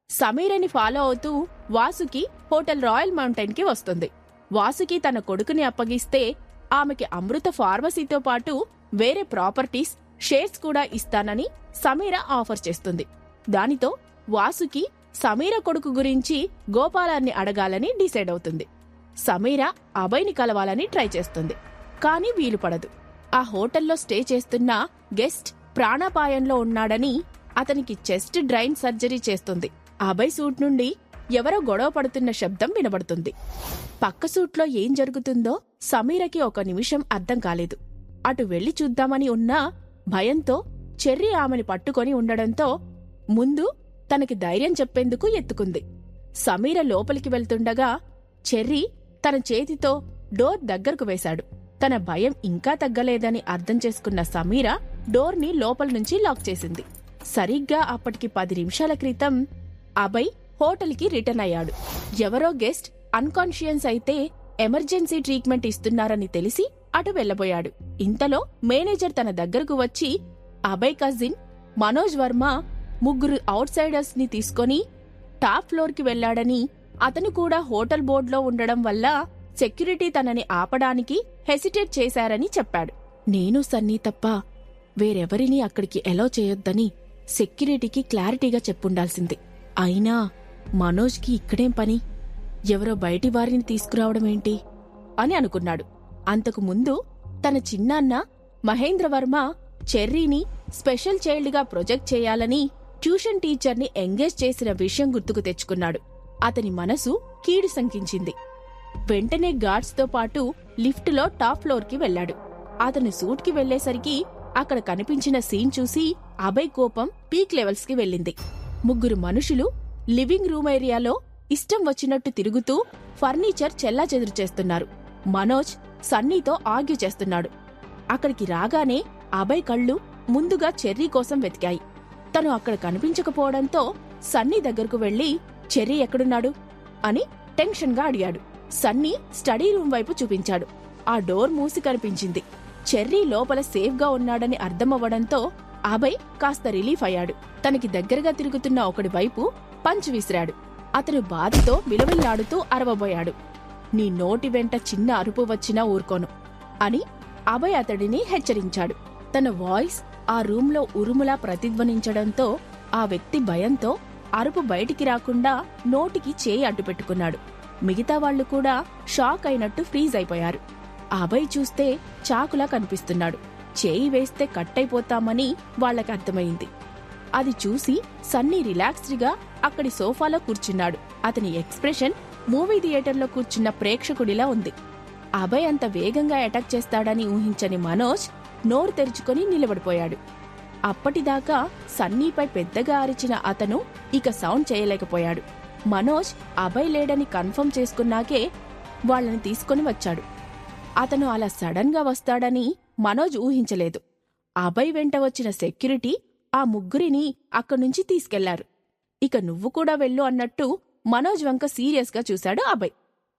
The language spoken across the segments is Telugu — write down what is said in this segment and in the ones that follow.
సమీరని ఫాలో అవుతూ వాసుకి హోటల్ రాయల్ మౌంటైన్ కి వస్తుంది. వాసుకి తన కొడుకుని అప్పగిస్తే ఆమెకి అమృత ఫార్మసీతో పాటు వేరే ప్రాపర్టీస్, షేర్స్ కూడా ఇస్తానని సమీర ఆఫర్ చేస్తుంది. దానితో వాసుకి సమీర కొడుకు గురించి గోపాలాన్ని అడగాలని డిసైడ్ అవుతుంది. సమీర అభయ్ని కలవాలని ట్రై చేస్తుంది, కాని వీలు పడదు. ఆ హోటల్లో స్టే చేస్తున్న గెస్ట్ ప్రాణాపాయంలో ఉన్నాడని అతనికి చెస్ట్ డ్రైన్ సర్జరీ చేస్తుంది. అభయ్ సూట్ నుండి ఎవరో గొడవ పడుతున్న శబ్దం వినబడుతుంది. పక్క సూట్లో ఏం జరుగుతుందో సమీరకి ఒక నిమిషం అర్థం కాలేదు. అటు వెళ్లి చూద్దామని ఉన్నా భయంతో చెర్రీ ఆమెని పట్టుకొని ఉండడంతో ముందు తనకి ధైర్యం చెప్పేందుకు ఎత్తుకుంది. సమీర లోపలికి వెళ్తుండగా చెర్రీ తన చేతితో డోర్ దగ్గరకు వేశాడు. తన భయం ఇంకా తగ్గలేదని అర్థం చేసుకున్న సమీర డోర్ని లోపల నుంచి లాక్ చేసింది. సరిగ్గా అప్పటికి 10 నిమిషాల క్రితం అభయ్ హోటల్కి రిటర్న్ అయ్యాడు. ఎవరో గెస్ట్ అన్కాన్షియస్ అయితే ఎమర్జెన్సీ ట్రీట్మెంట్ ఇస్తున్నారని తెలిసి అటు వెళ్లబోయాడు. ఇంతలో మేనేజర్ తన దగ్గరకు వచ్చి అభయ్ కజిన్ మనోజ్ వర్మ 3 అవుట్ సైడర్స్ ని తీసుకొని టాప్ ఫ్లోర్ కి వెళ్లాడని, అతను కూడా హోటల్ బోర్డులో ఉండడం వల్ల సెక్యూరిటీ తనని ఆపడానికి హెసిటేట్ చేశారని చెప్పాడు. నేను సన్నీ తప్ప వేరెవరినీ అక్కడికి ఎలో చేయొద్దని సెక్యూరిటీకి క్లారిటీగా చెప్పుండాల్సింది. అయినా మనోజ్కి ఇక్కడేం పని, ఎవరో బయటి వారిని తీసుకురావడమేంటి అని అనుకున్నాడు. అంతకు ముందు తన చిన్నాన్న మహేంద్రవర్మ చెర్రీని స్పెషల్ చైల్డ్గా ప్రొజెక్ట్ చేయాలని ట్యూషన్ టీచర్ని ఎంగేజ్ చేసిన విషయం గుర్తుకు తెచ్చుకున్నాడు. అతని మనసు కీడు శంకించింది. వెంటనే గార్డ్స్తో పాటు లిఫ్టులో టాప్ ఫ్లోర్కి వెళ్లాడు. అతను సూట్కి వెళ్లేసరికి అక్కడ కనిపించిన సీన్ చూసి అభయ్ కోపం పీక్ లెవెల్స్కి వెళ్ళింది. 3 మనుషులు లివింగ్ రూమ్ ఏరియాలో ఇష్టం వచ్చినట్టు తిరుగుతూ ఫర్నిచర్ చెల్లాచెదురు చేస్తున్నారు. మనోజ్ సన్నీతో ఆర్గ్యూ చేస్తున్నాడు. అక్కడికి రాగానే అభయ్ కళ్ళు ముందుగా చెర్రీ కోసం వెతికాయి. తను అక్కడ కనిపించకపోవడంతో సన్నీ దగ్గరకు వెళ్లి చెర్రీ ఎక్కడున్నాడు అని టెన్షన్గా అడిగాడు. సన్నీ స్టడీ రూమ్ వైపు చూపించాడు. ఆ డోర్ మూసి కనిపించింది. చెర్రీ లోపల సేఫ్గా ఉన్నాడని అర్థమవ్వడంతో అభయ్ కాస్త రిలీఫ్ అయ్యాడు. తనకి దగ్గరగా తిరుగుతున్న ఒకడి వైపు పంచ్ విసిరాడు. అతను బాధతో విలవిల్లాడుతూ అరవబోయాడు. నీ నోటి వెంట చిన్న అరుపు వచ్చినా ఊరుకోను అని అభయ్ అతడిని హెచ్చరించాడు. తన వాయిస్ ఆ రూంలో ఉరుములా ప్రతిధ్వనించడంతో ఆ వ్యక్తి భయంతో అరుపు బయటికి రాకుండా నోటికి చేయి అడ్డుపెట్టుకున్నాడు. మిగతా వాళ్లు కూడా షాక్ అయినట్టు ఫ్రీజ్ అయిపోయారు. అభయ్ చూస్తే చాకులా కనిపిస్తున్నాడు. చేయి వేస్తే కట్టయిపోతామని వాళ్లకి అర్థమైంది. అది చూసి సన్నీ రిలాక్స్డ్గా అక్కడి సోఫాలో కూర్చున్నాడు. అతని ఎక్స్ప్రెషన్ మూవీ థియేటర్లో కూర్చున్న ప్రేక్షకుడిలా ఉంది. అభయ్ అంత వేగంగా అటాక్ చేస్తాడని ఊహించని మనోజ్ నోరు తెరుచుకొని నిలబడిపోయాడు. అప్పటిదాకా సన్నీపై పెద్దగా అరిచిన అతను ఇక సౌండ్ చేయలేకపోయాడు. మనోజ్ అభయ్ లేడని కన్ఫర్మ్ చేసుకున్నాకే వాళ్లని తీసుకొని వచ్చాడు. అతను అలా సడన్ గా వస్తాడని మనోజ్ ఊహించలేదు. అభయ్ వెంట వచ్చిన సెక్యూరిటీ ఆ 3 అక్కడ్నుంచి తీసుకెళ్లారు. ఇక నువ్వు కూడా వెళ్ళు అన్నట్టు మనోజ్ వంక సీరియస్గా చూశాడు అభయ్.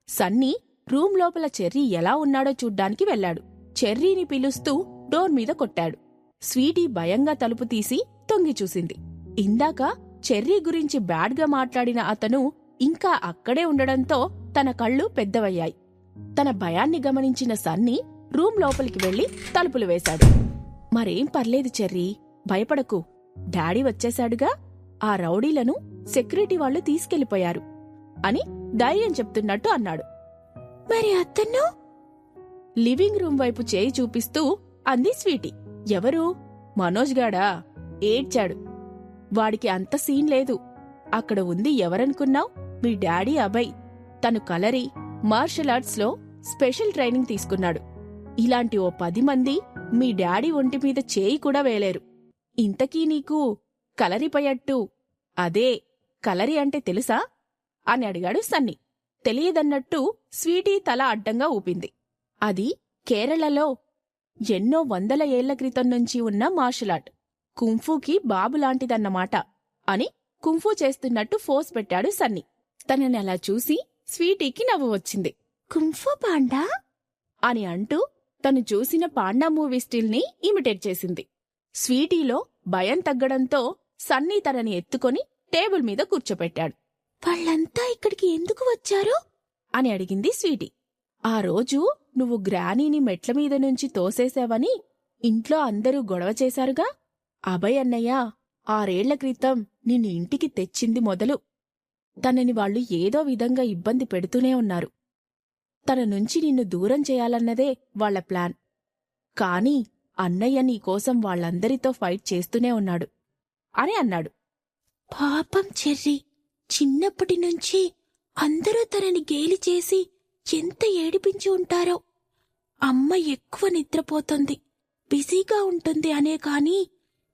సన్నీ రూమ్ లోపల చెర్రీ ఎలా ఉన్నాడో చూడ్డానికి వెళ్లాడు. చెర్రీని పిలుస్తూ డోర్ మీద కొట్టాడు. స్వీటీ భయంగా తలుపు తీసి తొంగి చూసింది. ఇందాక చెర్రీ గురించి బ్యాడ్గా మాట్లాడిన అతను ఇంకా అక్కడే ఉండడంతో తన కళ్ళు పెద్దవయ్యాయి. తన భయాన్ని గమనించిన సన్నీ రూమ్ లోపలికి వెళ్లి తలుపులు వేశాడు. మరేం పర్లేదు చెర్రీ, భయపడకు, డాడీ వచ్చేశాడుగా, ఆ రౌడీలను సెక్యూరిటీ వాళ్లు తీసుకెళ్లిపోయారు అని ధైర్యం చెప్తున్నట్టు అన్నాడు. మరి అతను? లివింగ్ రూమ్ వైపు చేయి చూపిస్తూ అంది స్వీటీ. ఎవరు? మనోజ్ గాడా? ఏడ్చాడు. వాడికి అంత సీన్ లేదు. అక్కడ ఉంది ఎవరనుకున్నావ్? మీ డాడీ అభయ్. తను కలరి మార్షల్ ఆర్ట్స్ లో స్పెషల్ ట్రైనింగ్ తీసుకున్నాడు. ఇలాంటి ఓ 10 మంది మీ డాడీ ఒంటి మీద చేయి కూడా వేలేరు. ఇంతకీ నీకు కలరిపయట్టు, అదే కలరి అంటే తెలుసా అని అడిగాడు సన్నీ. తెలియదన్నట్టు స్వీటీ తల అడ్డంగా ఊపింది. అది కేరళలో ఎన్నో 100 ఏళ్ల క్రితం నుంచి ఉన్న మార్షల్ ఆర్ట్, కుంఫూకి బాబులాంటిదన్నమాట అని కుంఫూ చేస్తున్నట్టు ఫోర్స్ పెట్టాడు సన్నీ. తనని అలా చూసి స్వీటీకి నవ్వు వచ్చింది. కుంఫూ పాండా అని అంటూ తను చూసిన పాండా మూవీ స్టిల్ని ఇమిటేట్ చేసింది. స్వీటీలో భయం తగ్గడంతో సన్నీ తనని ఎత్తుకొని టేబుల్ మీద కూర్చోపెట్టాడు. వాళ్ళంతా ఇక్కడికి ఎందుకు వచ్చారు అని అడిగింది స్వీటీ. ఆ రోజు నువ్వు గ్రానీని మెట్ల మీద నుంచి తోసేశావని ఇంట్లో అందరూ గొడవ చేశారుగా. అభయ్ అన్నయ్య 6 ఏళ్ల క్రితం నిన్ను ఇంటికి తెచ్చింది మొదలు తనని వాళ్లు ఏదో విధంగా ఇబ్బంది పెడుతూనే ఉన్నారు. తన నుంచి నిన్ను దూరం చేయాలన్నదే వాళ్ల ప్లాన్. కాని అన్నయ్య నీకోసం వాళ్లందరితో ఫైట్ చేస్తూనే ఉన్నాడు అని అన్నాడు. పాపం చెర్రీ, చిన్నప్పటి నుంచి అందరూ తనని గేలి చేసి ఎంత ఏడిపించి ఉంటారో. అమ్మ ఎక్కువ నిద్రపోతుంది, బిజీగా ఉంటుంది అనే కాని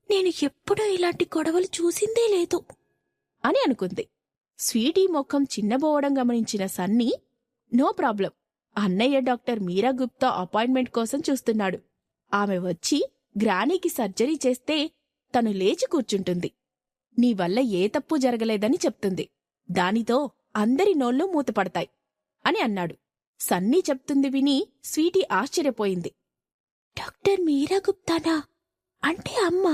నేను ఎప్పుడూ ఇలాంటి గొడవలు చూసిందే లేదు అని అనుకుంది. స్వీటీ ముఖం చిన్నబోవడం గమనించిన సన్నీ, నో ప్రాబ్లం, అన్నయ్య డాక్టర్ మీరా గుప్తా అపాయింట్మెంట్ కోసం చూస్తున్నాడు. ఆమె వచ్చి గ్రానీకి సర్జరీ చేస్తే తను లేచి కూర్చుంటుంది. నీవల్ల ఏ తప్పు జరగలేదని చెప్తుంది. దానితో అందరి నోళ్ళు మూతపడతాయి అని అన్నాడు. సన్నీ చెప్తుంది విని స్వీటీ ఆశ్చర్యపోయింది. డాక్టర్ మీరా గుప్తానా? అంటే అమ్మ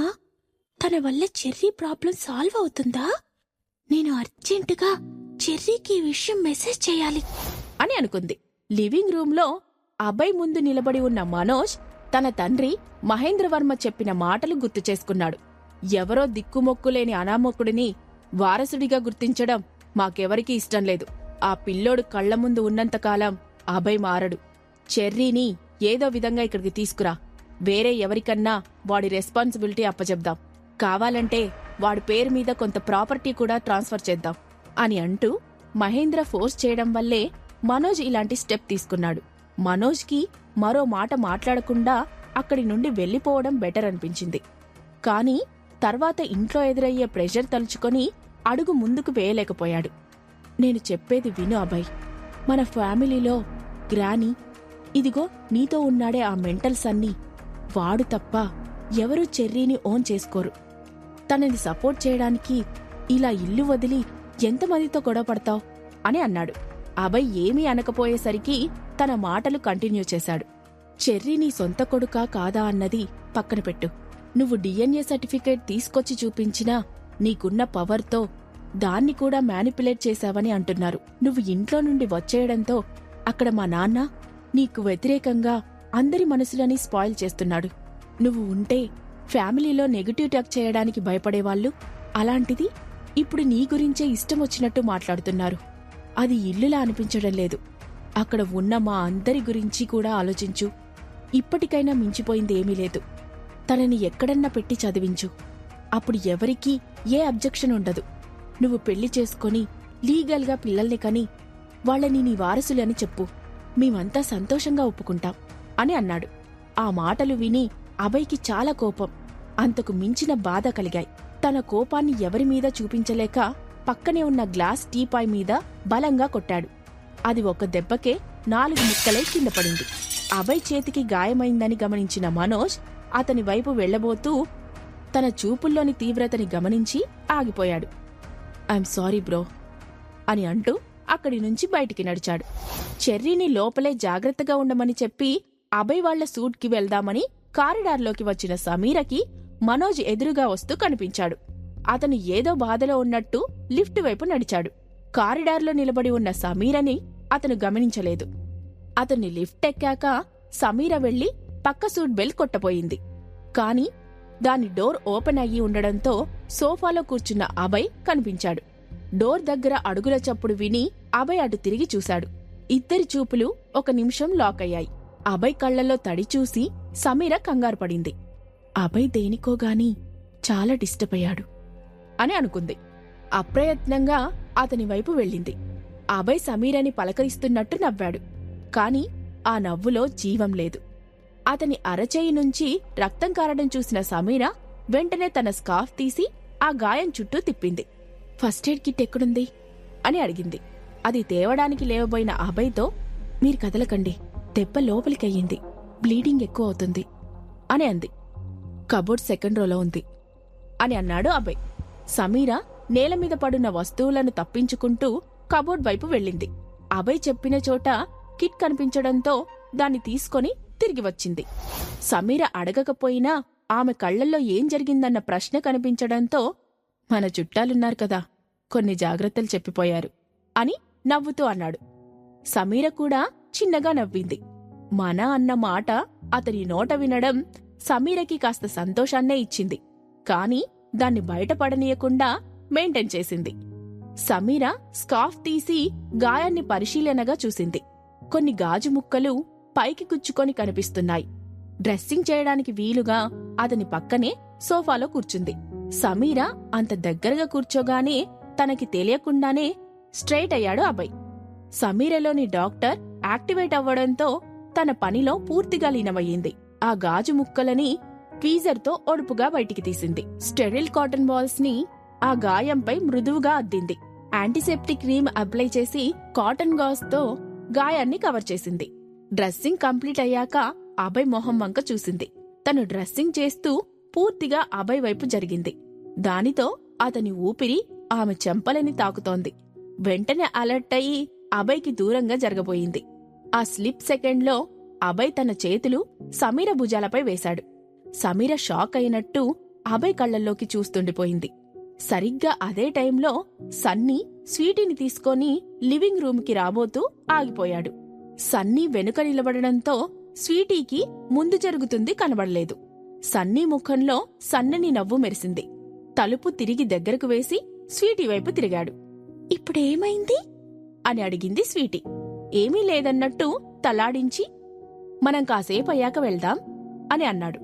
తన వల్ల చెర్రీ ప్రాబ్లం సాల్వ్ అవుతుందా? నేను అర్జెంటుగా చెర్రీకి ఈ విషయం మెసేజ్ చేయాలి అని అనుకుంది. లివింగ్ రూంలో అభయ్ ముందు నిలబడి ఉన్న మనోజ్ తన తండ్రి మహేంద్రవర్మ చెప్పిన మాటలు గుర్తు చేసుకున్నాడు. ఎవరో దిక్కుమొక్కులేని అనామకుడిని వారసుడిగా గుర్తించడం మాకెవరికీ ఇష్టం లేదు. ఆ పిల్లోడు కళ్ల ముందు ఉన్నంతకాలం అభయ్ మారడు. చెర్రీని ఏదో విధంగా ఇక్కడికి తీసుకురా. వేరే ఎవరికన్నా వాడి రెస్పాన్సిబిలిటీ అప్పచెప్దాం. కావాలంటే వాడి పేరు మీద కొంత ప్రాపర్టీ కూడా ట్రాన్స్ఫర్ చేద్దాం అని అంటూ మహేంద్ర ఫోర్స్ చేయడం వల్లే మనోజ్ ఇలాంటి స్టెప్ తీసుకున్నాడు. మనోజ్కి మరో మాట మాట్లాడకుండా అక్కడి నుండి వెళ్లిపోవడం బెటర్ అనిపించింది. కాని తర్వాత ఇంట్లో ఎదురయ్యే ప్రెషర్ తలుచుకొని అడుగు ముందుకు వేయలేకపోయాడు. నేను చెప్పేది విను అభయ్. మన ఫ్యామిలీలో గ్రానీ, ఇదిగో నీతో ఉన్నాడే ఆ మెంటల్ సన్నీ, వాడు తప్ప ఎవరూ చెర్రీని ఓన్ చేసుకోరు. తనని సపోర్ట్ చేయడానికి ఇలా ఇల్లు వదిలి ఎంతమందితో గొడవపడతావ్ అని అన్నాడు. అభయ్ ఏమీ అనకపోయేసరికి తన మాటలు కంటిన్యూ చేశాడు. చెర్రీ నీ సొంత కొడుకా కాదా అన్నది పక్కన పెట్టు. నువ్వు డిఎన్ఏ సర్టిఫికేట్ తీసుకొచ్చి చూపించినా నీకున్న పవర్తో దాన్ని కూడా మ్యానిపులేట్ చేశావని అంటున్నారు. నువ్వు ఇంట్లో నుండి వచ్చేయడంతో అక్కడ మా నాన్న నీకు వ్యతిరేకంగా అందరి మనసులని స్పాయిల్ చేస్తున్నాడు. నువ్వు ఉంటే ఫ్యామిలీలో నెగటివ్ టాక్ చేయడానికి భయపడేవాళ్లు, అలాంటిది ఇప్పుడు నీ గురించే ఇష్టమొచ్చినట్టు మాట్లాడుతున్నారు. అది ఇల్లులా అనిపించడం లేదు. అక్కడ ఉన్న మా అందరి గురించి కూడా ఆలోచించు. ఇప్పటికైనా మించిపోయింది ఏమీ లేదు. తనని ఎక్కడన్నా పెట్టి చదివించు. అప్పుడు ఎవరికీ ఏ అబ్జెక్షన్ ఉండదు. నువ్వు పెళ్లి చేసుకొని లీగల్గా పిల్లల్ని కని వాళ్ళని నీ వారసులని చెప్పు. మేమంతా సంతోషంగా ఒప్పుకుంటాం అని అన్నాడు. ఆ మాటలు విని అభయ్కి చాలా కోపం, అంతకు మించిన బాధ కలిగాయి. తన కోపాన్ని ఎవరిమీద చూపించలేక పక్కనే ఉన్న గ్లాస్ టీపాయ్ మీద బలంగా కొట్టాడు. అది ఒక దెబ్బకే 4 ముక్కలై కింద పడింది. అభయ్ చేతికి గాయమైందని గమనించిన మనోజ్ అతని వైపు వెళ్లబోతూ తన చూపుల్లోని తీవ్రతని గమనించి ఆగిపోయాడు. ఐఎమ్ సారీ బ్రో అని అంటూ అక్కడి నుంచి బయటికి నడిచాడు. చెర్రీని లోపలే జాగ్రత్తగా ఉండమని చెప్పి అభయ్ వాళ్ల సూట్కి వెళ్దామని కారిడార్లోకి వచ్చిన సమీరకి మనోజ్ ఎదురుగా వస్తూ కనిపించాడు. అతను ఏదో బాధలో ఉన్నట్టు లిఫ్ట్ వైపు నడిచాడు. కారిడార్లో నిలబడి ఉన్న సమీరని అతను గమనించలేదు. అతన్ని లిఫ్ట్ ఎక్కాక సమీర వెళ్లి పక్క సూట్ బెల్ కొట్టపోయింది. కాని దాని డోర్ ఓపెన్ అయ్యి ఉండడంతో సోఫాలో కూర్చున్న అభయ్ కనిపించాడు. డోర్ దగ్గర అడుగుల చప్పుడు విని అభయ్ అటు తిరిగి చూశాడు. ఇద్దరి చూపులు 1 నిమిషం లాక్ అయ్యాయి. అభయ్ కళ్లలో తడి చూసి సమీర కంగారు పడింది. అభయ్ దేనికోగాని చాలా డిస్టర్బ్ అయ్యాడు అని అనుకుంది. అప్రయత్నంగా అతని వైపు వెళ్ళింది. అభయ్ సమీరని పలకరిస్తున్నట్టు నవ్వాడు. కాని ఆ నవ్వులో జీవం లేదు. అతని అరచేయి నుంచి రక్తం కారడం చూసిన సమీర వెంటనే తన స్కార్ఫ్ తీసి ఆ గాయం చుట్టూ తిప్పింది. ఫస్ట్ ఎయిడ్ కిట్ ఎక్కడుంది అని అడిగింది. అది తేవడానికి లేవబోయిన అభయ్తో, మీరు కదలకండి, దెబ్బ లోపలికయ్యింది, బ్లీడింగ్ ఎక్కువ అవుతుంది అని అంది. కబోర్డ్ 2nd రోలో ఉంది అని అన్నాడు అభయ్. సమీర నేలమీద పడున్న వస్తువులను తప్పించుకుంటూ కబోర్డ్ వైపు వెళ్ళింది. అభయ్ చెప్పిన చోట కిట్ కనిపించడంతో దాన్ని తీసుకొని తిరిగి వచ్చింది. సమీర అడగకపోయినా ఆమె కళ్లల్లో ఏం జరిగిందన్న ప్రశ్న కనిపించడంతో మన చుట్టాలున్నారు కదా, కొన్ని జాగ్రత్తలు చెప్పిపోయారు అని నవ్వుతూ అన్నాడు. సమీర కూడా చిన్నగా నవ్వింది. మన అన్న మాట అతని నోట వినడం సమీరకి కాస్త సంతోషాన్నే ఇచ్చింది. కాని దాన్ని బయటపడనీయకుండా మెయింటైన్ చేసింది. సమీర స్కార్ఫ్ తీసి గాయాన్ని పరిశీలనగా చూసింది. కొన్ని గాజు ముక్కలు పైకి గుచ్చుకొని కనిపిస్తున్నాయి. డ్రెస్సింగ్ చేయడానికి వీలుగా అతని పక్కనే సోఫాలో కూర్చుంది. సమీర అంత దగ్గరగా కూర్చోగానే తనకి తెలియకుండానే స్ట్రైట్ అయ్యాడు అభయ్. సమీరలోని డాక్టర్ యాక్టివేట్ అవ్వడంతో తన పనిలో పూర్తిగా లీనమయ్యింది. ఆ గాజు ముక్కలని ట్వీజర్తో ఒడుపుగా బయటికి తీసింది. స్టెరిల్ కాటన్ బాల్స్ ని ఆ గాయంపై మృదువుగా అద్దింది. యాంటీసెప్టిక్ క్రీమ్ అప్లై చేసి కాటన్ గాజ్ తో గాయాన్ని కవర్ చేసింది. డ్రెస్సింగ్ కంప్లీట్ అయ్యాక అభయ్ మొహం వంక చూసింది. తను డ్రెస్సింగ్ చేస్తూ పూర్తిగా అభయ్ వైపు జరిగింది. దానితో అతని ఊపిరి ఆమె చెంపలని తాకుతోంది. వెంటనే అలర్ట్ అయి అభయ్కి దూరంగా జరగబోయింది. ఆ స్లిప్ సెకండ్లో అభయ్ తన చేతులు సమీర భుజాలపై వేశాడు. సమీర షాక్ అయినట్టు అభయ్ కళ్లల్లోకి చూస్తుండిపోయింది. సరిగ్గా అదే టైంలో సన్నీ స్వీటీని తీసుకొని లివింగ్ రూమ్కి రాబోతూ ఆగిపోయాడు. సన్నీ వెనుక నిలబడడంతో స్వీటీకి ముందు జరుగుతుంది కనబడలేదు. సన్నీ ముఖంలో సన్నని నవ్వు మెరిసింది. తలుపు తిరిగి దగ్గరకు వేసి స్వీటీ వైపు తిరిగాడు. ఇప్పుడేమైంది అని అడిగింది స్వీటీ. ఏమీ లేదన్నట్టు తలాడించి మనం కాసేపయ్యాక వెళ్దాం అని అన్నాడు.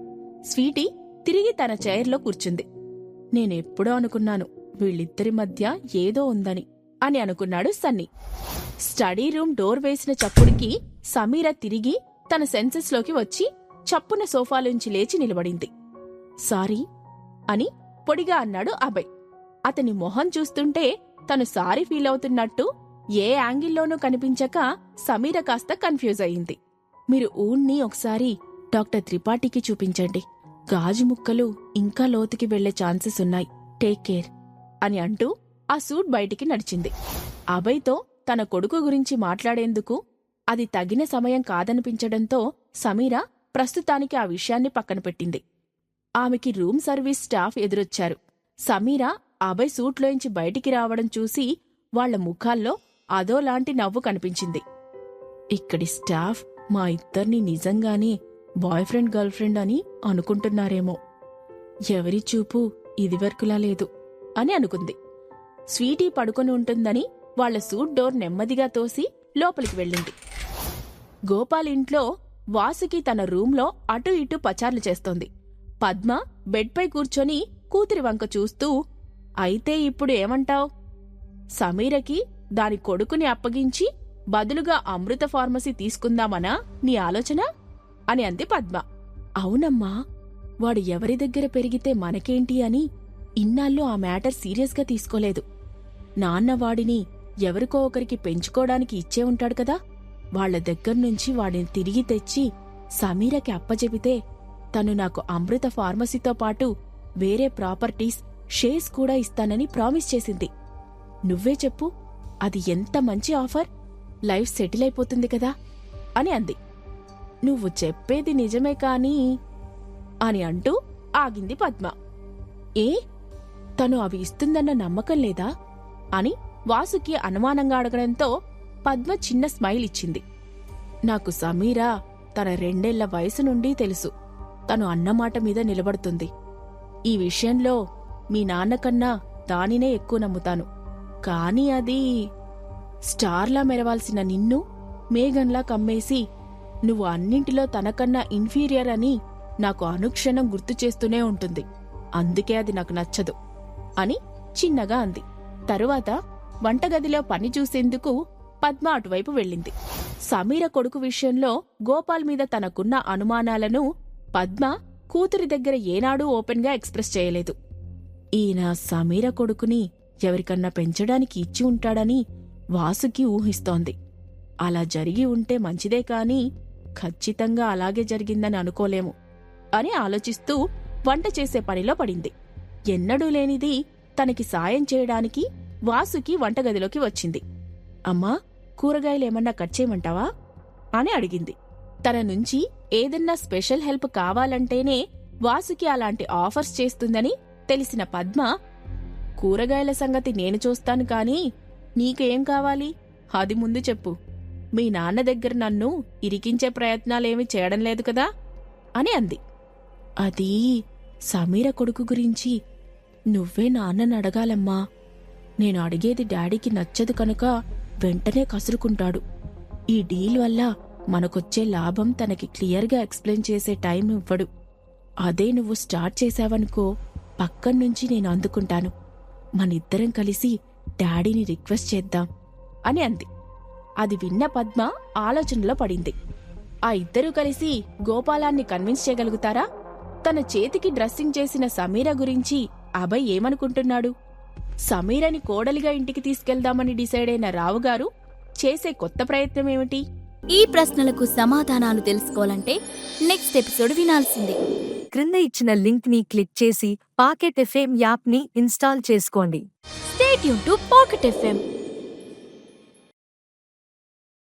స్వీటీ తిరిగి తన చైర్లో కూర్చుంది. నేనెప్పుడో అనుకున్నాను వీళ్ళిద్దరి మధ్య ఏదో ఉందని అని అనుకున్నాడు సన్నీ. స్టడీ రూమ్ డోర్ వేసిన చప్పుడికి సమీర తిరిగి తన సెన్సెస్లోకి వచ్చి చప్పున సోఫాలోంచి లేచి నిలబడింది. సారీ అని పొడిగా అన్నాడు అభయ్. అతని మొహం చూస్తుంటే తను సారీ ఫీల్ అవుతున్నట్టు ఏ యాంగిల్లోనూ కనిపించక సమీర కాస్త కన్ఫ్యూజ్ అయింది. మీరు ఊణ్ణి ఒకసారి డాక్టర్ త్రిపాఠికి చూపించండి. గాజు ముక్కలు ఇంకా లోతుకి వెళ్లే ఛాన్సెస్ ఉన్నాయి. టేక్ కేర్ అని అంటూ ఆ సూట్ బయటికి నడిచింది. అభయ్తో తన కొడుకు గురించి మాట్లాడేందుకు అది తగిన సమయం కాదనిపించడంతో సమీర ప్రస్తుతానికి ఆ విషయాన్ని పక్కన పెట్టింది. ఆమెకి రూమ్ సర్వీస్ స్టాఫ్ ఎదురొచ్చారు. సమీర అభయ్ సూట్లోంచి బయటికి రావడం చూసి వాళ్ల ముఖాల్లో అదోలాంటి నవ్వు కనిపించింది. ఇక్కడి స్టాఫ్ మా ఇద్దర్ని నిజంగానే బాయ్ ఫ్రెండ్ గర్ల్ ఫ్రెండ్ అని అనుకుంటున్నారేమో. ఎవరి చూపు ఇదివరకులా లేదు అని అనుకుంది. స్వీటీ పడుకొని ఉంటుందని వాళ్ల సూట్ డోర్ నెమ్మదిగా తోసి లోపలికి వెళ్ళింది. గోపాల్ ఇంట్లో వాసుకి తన రూంలో అటూ ఇటూ పచార్లు చేస్తోంది. పద్మ బెడ్పై కూర్చొని కూతురి వంక చూస్తూ, అయితే ఇప్పుడు ఏమంటావ్? సమీరకి దాని కొడుకుని అప్పగించి బదులుగా అమృత ఫార్మసీ తీసుకుందామనా నీ ఆలోచన అని అంది పద్మ. అవునమ్మా, వాడు ఎవరి దగ్గర పెరిగితే మనకేంటి అని ఇన్నాళ్ళు ఆ మ్యాటర్ సీరియస్గా తీసుకోలేదు. నాన్న వాడిని ఎవరికో ఒకరికి పెంచుకోవడానికి ఇచ్చే ఉంటాడు కదా. వాళ్ల దగ్గర్నుంచి వాడిని తిరిగి తెచ్చి సమీరకి అప్పచెబితే తను నాకు అమృత ఫార్మసీతో పాటు వేరే ప్రాపర్టీస్, షేర్స్ కూడా ఇస్తానని ప్రామిస్ చేసింది. నువ్వే చెప్పు, అది ఎంత మంచి ఆఫర్. లైఫ్ సెటిల్ అయిపోతుంది కదా అని అంది. నువ్వు చెప్పేది నిజమే కాని అని అంటూ ఆగింది పద్మ. ఏ, తను అవి ఇస్తుందన్న నమ్మకం లేదా అని వాసుకి అనుమానంగా అడగడంతో పద్మ చిన్న స్మైల్ ఇచ్చింది. నాకు సమీర తన 2 ఏళ్ల వయసు నుండి తెలుసు. తను అన్నమాట మీద నిలబడుతుంది. ఈ విషయంలో మీ నాన్నకన్నా దానినే ఎక్కువ నమ్ముతాను. కాని అది స్టార్లా మెరవాల్సిన నిన్ను మేఘన్లా కమ్మేసి నువ్వు అన్నింటిలో తనకన్నా ఇన్ఫీరియర్ అని నాకు అనుక్షణం గుర్తు చేస్తూనే ఉంటుంది. అందుకే అది నాకు నచ్చదు అని చిన్నగా అంది. తరువాత వంటగదిలో పని చూసేందుకు పద్మ అటువైపు వెళ్ళింది. సమీర కొడుకు విషయంలో గోపాల్ మీద తనకున్న అనుమానాలను పద్మ కూతురి దగ్గర ఏనాడూ ఓపెన్గా ఎక్స్ప్రెస్ చేయలేదు. ఈయన సమీర కొడుకుని ఎవరికన్నా పెంచడానికి ఇచ్చి ఉంటాడని వాసుకి ఊహిస్తోంది. అలా జరిగి ఉంటే మంచిదే కాని ఖచ్చితంగా అలాగే జరిగిందని అనుకోలేము అని ఆలోచిస్తూ వంట చేసే పనిలో పడింది. ఎన్నడూ లేనిది తనకి సాయం చేయడానికి వాసుకి వంటగదిలోకి వచ్చింది. అమ్మా, కూరగాయలేమన్నా కట్ చేయమంటావా అని అడిగింది. తన నుంచి ఏదన్నా స్పెషల్ హెల్ప్ కావాలంటేనే వాసుకి అలాంటి ఆఫర్స్ చేస్తుందని తెలిసిన పద్మ కూరగాయల సంగతి నేను చూస్తాను కానీ నీకేం కావాలి అది ముందు చెప్పు. మీ నాన్న దగ్గర నన్ను ఇరికించే ప్రయత్నాలేమీ చేయడం లేదు కదా అని అంది. అది సమీర కొడుకు గురించి నువ్వే నాన్నని అడగాలమ్మా. నేను అడిగేది డాడీకి నచ్చదు కనుక వెంటనే కసురుకుంటాడు. ఈ డీల్ వల్ల మనకొచ్చే లాభం తనకి క్లియర్గా ఎక్స్ప్లెయిన్ చేసే టైం ఇవ్వడు. అదే నువ్వు స్టార్ట్ చేశావనుకో పక్కన్నుంచి నేను అందుకుంటాను. మనిద్దరం కలిసి డాడీని రిక్వెస్ట్ చేద్దాం అని అంది. అది విన్న పద్మ ఆలోచనలో పడింది. ఆ ఇద్దరూ కలిసి గోపాలాన్ని కన్విన్స్ చేయగలుగుతారా? తన చేతికి డ్రెస్సింగ్ చేసిన సమీర గురించి అభయ్ ఏమనుకుంటున్నాడు? సమీరని కోడలిగా ఇంటికి తీసుకెళ్దామని డిసైడ్ అయిన రావుగారు చేసే కొత్త ప్రయత్నమేమిటి? ఈ ప్రశ్నలకు సమాధానాలు తెలుసుకోవాలంటే నెక్స్ట్ ఎపిసోడ్ వినాల్సిందే. క్రింద ఇచ్చిన లింక్ ని క్లిక్ చేసి పాకెట్ ఎఫ్ఎం యాప్ ని ఇన్స్టాల్ చేసుకోండి. Stay tune to pocket FM.